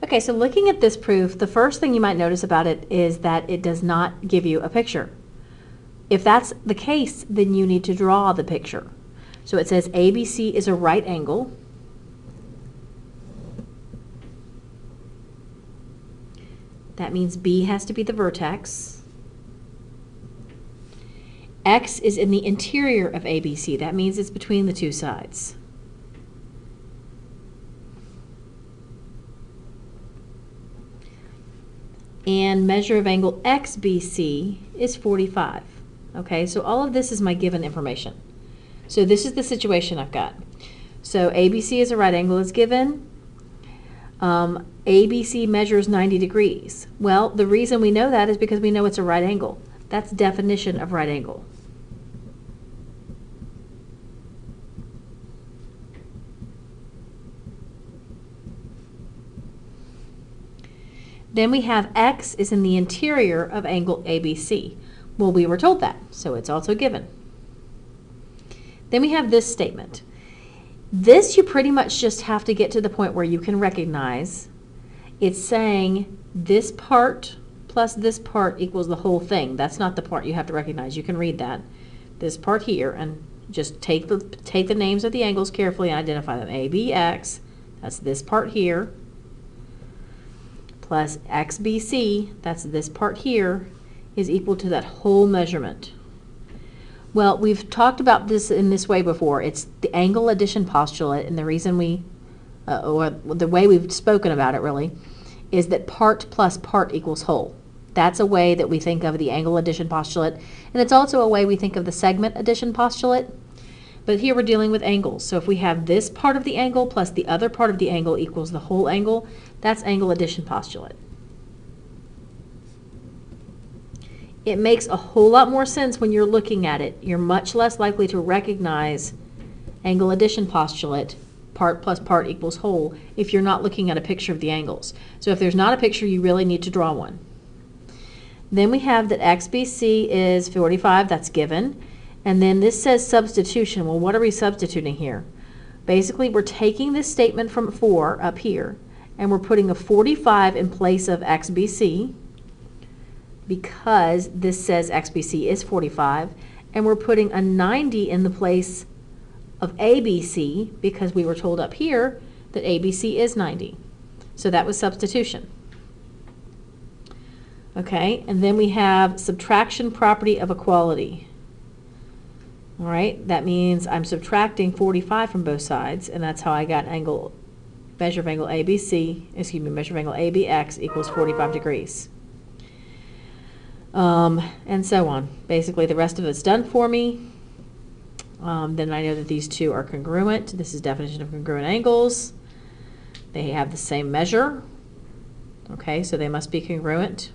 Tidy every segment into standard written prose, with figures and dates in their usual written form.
Okay, so looking at this proof, the first thing you might notice about it is that it does not give you a picture. If that's the case, then you need to draw the picture. So it says ABC is a right angle. That means B has to be the vertex. X is in the interior of ABC. That means it's between the two sides. And measure of angle XBC is 45. Okay, so all of this is my given information. So this is the situation I've got. So ABC is a right angle is given. ABC measures 90 degrees. Well, the reason we know that is because we know it's a right angle. That's definition of right angle. Then we have X is in the interior of angle ABC. Well, we were told that, so it's also given. Then we have this statement. This you pretty much just have to get to the point where you can recognize it's saying this part plus this part equals the whole thing. That's not the part you have to recognize. You can read that. This part here, and just take the names of the angles carefully and identify them. ABX, that's this part here, plus XBC, that's this part here, is equal to that whole measurement. Well, we've talked about this in this way before. It's the angle addition postulate, and the reason or the way we've spoken about it really, is that part plus part equals whole. That's a way that we think of the angle addition postulate, and it's also a way we think of the segment addition postulate. But here we're dealing with angles. So if we have this part of the angle plus the other part of the angle equals the whole angle, that's angle addition postulate. It makes a whole lot more sense when you're looking at it. You're much less likely to recognize angle addition postulate, part plus part equals whole, if you're not looking at a picture of the angles. So if there's not a picture, you really need to draw one. Then we have that XBC is 45, that's given. And then this says substitution. Well, what are we substituting here? Basically, we're taking this statement from 4 up here, and we're putting a 45 in place of XBC, because this says XBC is 45, and we're putting a 90 in the place of ABC because we were told up here that ABC is 90. So that was substitution. Okay, and then we have subtraction property of equality. All right, that means I'm subtracting 45 from both sides, and that's how I got measure of angle measure of angle ABX equals 45 degrees. And so on. Basically, the rest of it's done for me. Then I know that these two are congruent. This is definition of congruent angles. They have the same measure. Okay, so they must be congruent.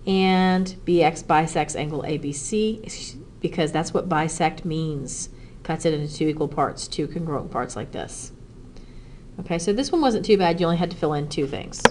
And BX bisects angle ABC, because that's what bisect means. Cuts it into two equal parts, two congruent parts like this. Okay, so this one wasn't too bad. You only had to fill in two things.